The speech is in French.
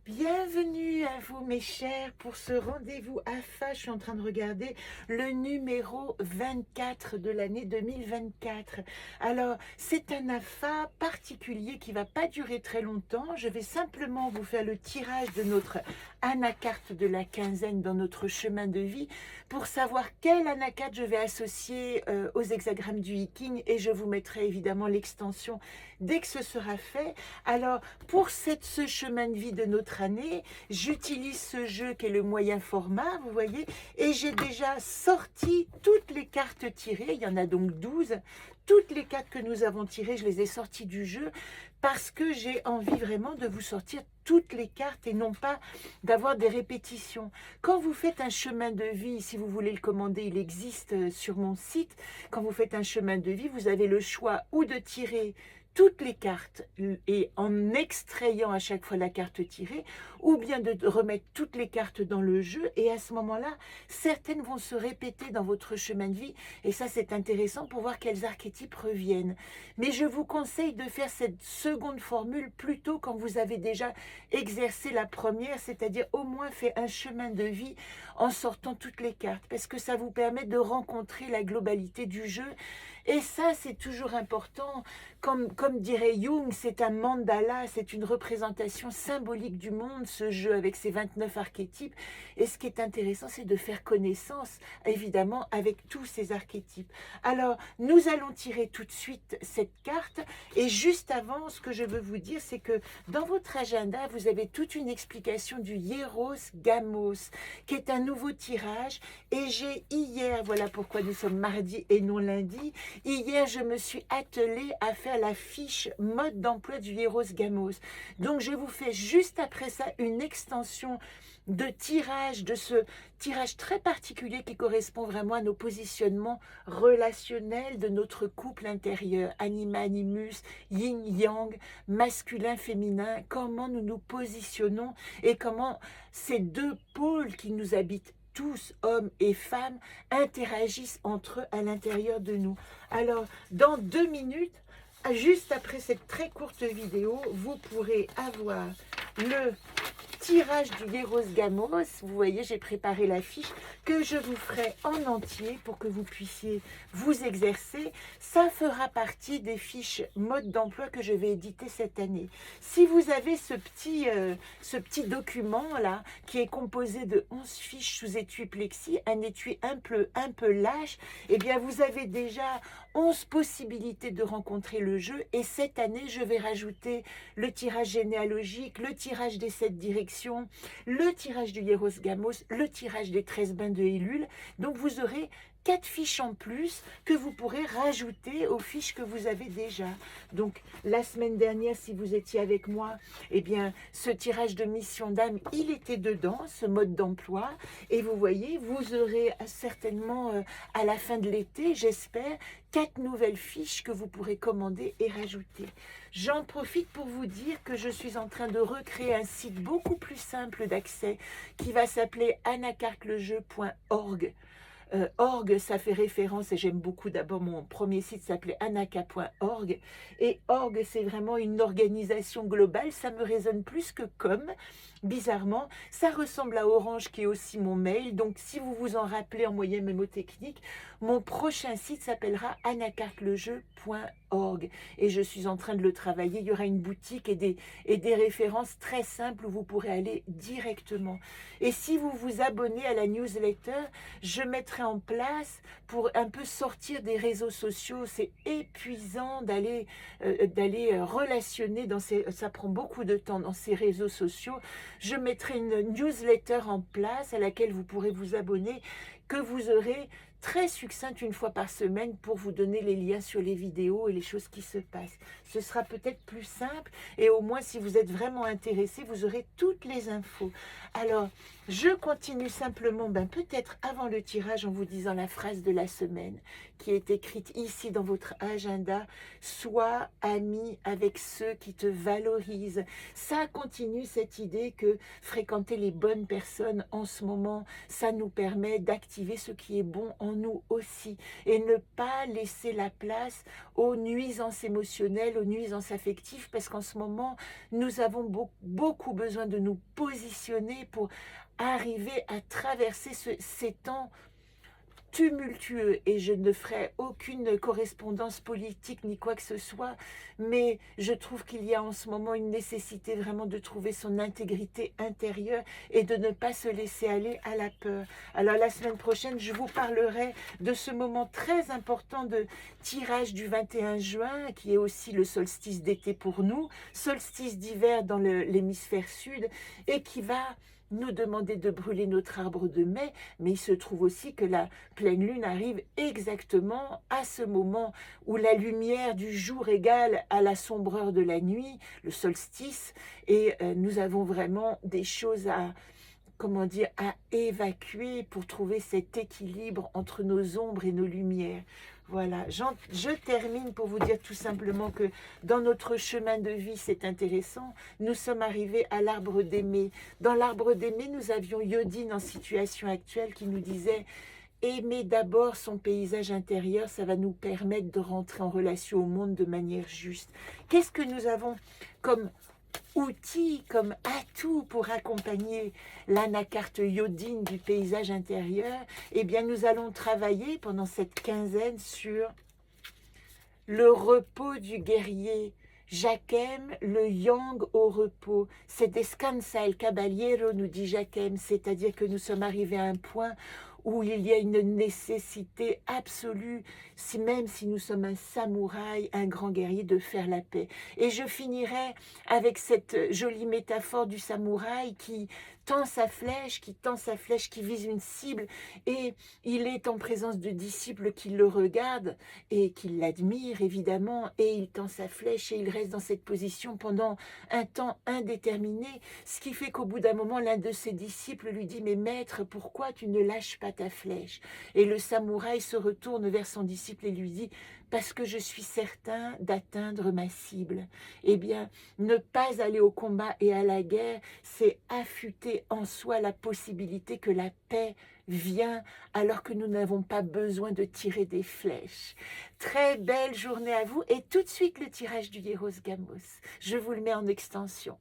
Bienvenue à vous mes chers pour ce rendez-vous AFA. Je suis en train de regarder le numéro 24 de l'année 2024. Alors c'est un AFA particulier qui va pas durer très longtemps. Je vais simplement vous faire le tirage de notre anacarte de la quinzaine dans notre chemin de vie pour savoir quelle anacarte je vais associer aux hexagrammes du Hiking, et je vous mettrai évidemment l'extension dès que ce sera fait. Alors pour ce chemin de vie de notre année, j'utilise ce jeu qui est le moyen format, vous voyez, et j'ai déjà sorti toutes les cartes tirées, il y en a donc 12. Toutes les cartes que nous avons tirées, je les ai sorties du jeu parce que j'ai envie vraiment de vous sortir toutes les cartes et non pas d'avoir des répétitions. Quand vous faites un chemin de vie, si vous voulez le commander, il existe sur mon site. Quand vous faites un chemin de vie, vous avez le choix ou de tirer toutes les cartes et en extrayant à chaque fois la carte tirée, ou bien de remettre toutes les cartes dans le jeu, et à ce moment-là, certaines vont se répéter dans votre chemin de vie, et ça c'est intéressant pour voir quels archétypes reviennent. Mais je vous conseille de faire cette seconde formule plutôt quand vous avez déjà exercé la première, c'est-à-dire au moins fait un chemin de vie en sortant toutes les cartes, parce que ça vous permet de rencontrer la globalité du jeu. Et ça, c'est toujours important. Comme dirait Jung, c'est un mandala, c'est une représentation symbolique du monde, ce jeu avec ses 29 archétypes. Et ce qui est intéressant, c'est de faire connaissance, évidemment, avec tous ces archétypes. Alors, nous allons tirer tout de suite cette carte. Et juste avant, ce que je veux vous dire, c'est que dans votre agenda, vous avez toute une explication du Hieros Gamos, qui est un nouveau tirage. Et j'ai hier, voilà pourquoi nous sommes mardi et non lundi, hier, je me suis attelée à faire la fiche mode d'emploi du Hieros Gamos. Donc, je vous fais juste après ça une extension de tirage, de ce tirage très particulier qui correspond vraiment à nos positionnements relationnels de notre couple intérieur, anima, animus, yin, yang, masculin, féminin, comment nous nous positionnons et comment ces deux pôles qui nous habitent tous, hommes et femmes, interagissent entre eux à l'intérieur de nous. Alors, dans 2 minutes, juste après cette très courte vidéo, vous pourrez avoir le tirage du Hieros Gamos. Vous voyez, j'ai préparé la fiche que je vous ferai en entier pour que vous puissiez vous exercer. Ça fera partie des fiches mode d'emploi que je vais éditer cette année. Si vous avez ce petit document-là qui est composé de 11 fiches sous étui plexi, un étui un peu lâche, eh bien vous avez déjà 11 possibilités de rencontrer le jeu. Et cette année, je vais rajouter le tirage généalogique, le tirage des 7 directions, le tirage du Hieros Gamos, le tirage des 13 bains de Ellul. Donc vous aurez 4 fiches en plus que vous pourrez rajouter aux fiches que vous avez déjà. Donc la semaine dernière, si vous étiez avec moi, eh bien ce tirage de mission d'âme, il était dedans, ce mode d'emploi. Et vous voyez, vous aurez certainement à la fin de l'été, j'espère, 4 nouvelles fiches que vous pourrez commander et rajouter. J'en profite pour vous dire que je suis en train de recréer un site beaucoup plus simple d'accès qui va s'appeler anacartelejeu.org. Org, ça fait référence, et j'aime beaucoup, d'abord mon premier site s'appelait anaka.org, et org c'est vraiment une organisation globale, ça me résonne plus que comme, bizarrement, ça ressemble à Orange qui est aussi mon mail. Donc si vous vous en rappelez en moyen mémotechnique, mon prochain site s'appellera anacartelejeu.org, et je suis en train de le travailler. Il y aura une boutique et des références très simples où vous pourrez aller directement. Et si vous vous abonnez à la newsletter, je mettrai en place pour un peu sortir des réseaux sociaux. C'est épuisant d'aller relationner ça prend beaucoup de temps dans ces réseaux sociaux. Je mettrai une newsletter en place à laquelle vous pourrez vous abonner, que vous aurez très succincte une fois par semaine pour vous donner les liens sur les vidéos et les choses qui se passent. Ce sera peut-être plus simple, et au moins si vous êtes vraiment intéressé, vous aurez toutes les infos. Alors, je continue simplement, peut-être avant le tirage, en vous disant la phrase de la semaine qui est écrite ici dans votre agenda: sois ami avec ceux qui te valorisent. Ça continue cette idée que fréquenter les bonnes personnes en ce moment, ça nous permet d'activer ce qui est bon en en nous aussi, et ne pas laisser la place aux nuisances émotionnelles, aux nuisances affectives, parce qu'en ce moment, nous avons beaucoup besoin de nous positionner pour arriver à traverser ces temps tumultueux, et je ne ferai aucune correspondance politique ni quoi que ce soit, mais je trouve qu'il y a en ce moment une nécessité vraiment de trouver son intégrité intérieure et de ne pas se laisser aller à la peur. Alors la semaine prochaine, je vous parlerai de ce moment très important de tirage du 21 juin, qui est aussi le solstice d'été pour nous, solstice d'hiver dans l'hémisphère sud, et qui va nous demander de brûler notre arbre de mai, mais il se trouve aussi que la pleine lune arrive exactement à ce moment où la lumière du jour égale à la sombreur de la nuit, le solstice, et nous avons vraiment des choses à, comment dire, à évacuer pour trouver cet équilibre entre nos ombres et nos lumières. Voilà, je termine pour vous dire tout simplement que dans notre chemin de vie, c'est intéressant, nous sommes arrivés à l'arbre d'aimer. Dans l'arbre d'aimer, nous avions Yodine en situation actuelle qui nous disait « Aimer d'abord son paysage intérieur, ça va nous permettre de rentrer en relation au monde de manière juste. » Qu'est-ce que nous avons comme outil, comme atout pour accompagner l'anacarte iodine du paysage intérieur? Eh bien, nous allons travailler pendant cette quinzaine sur le repos du guerrier. Jacquem, le yang au repos. C'est descansa el caballero, nous dit Jacquem, c'est-à-dire que nous sommes arrivés à un point où il y a une nécessité absolue, même si nous sommes un samouraï, un grand guerrier, de faire la paix. Et je finirai avec cette jolie métaphore du samouraï qui tend sa flèche, qui vise une cible, et il est en présence de disciples qui le regardent et qui l'admirent évidemment, et il tend sa flèche et il reste dans cette position pendant un temps indéterminé, ce qui fait qu'au bout d'un moment, l'un de ses disciples lui dit « Mais maître, pourquoi tu ne lâches pas ta flèche ?» Et le samouraï se retourne vers son disciple et lui dit « Parce que je suis certain d'atteindre ma cible. » Eh bien, ne pas aller au combat et à la guerre, c'est affûter en soi la possibilité que la paix vient alors que nous n'avons pas besoin de tirer des flèches. Très belle journée à vous, et tout de suite le tirage du Hieros Gamos. Je vous le mets en extension.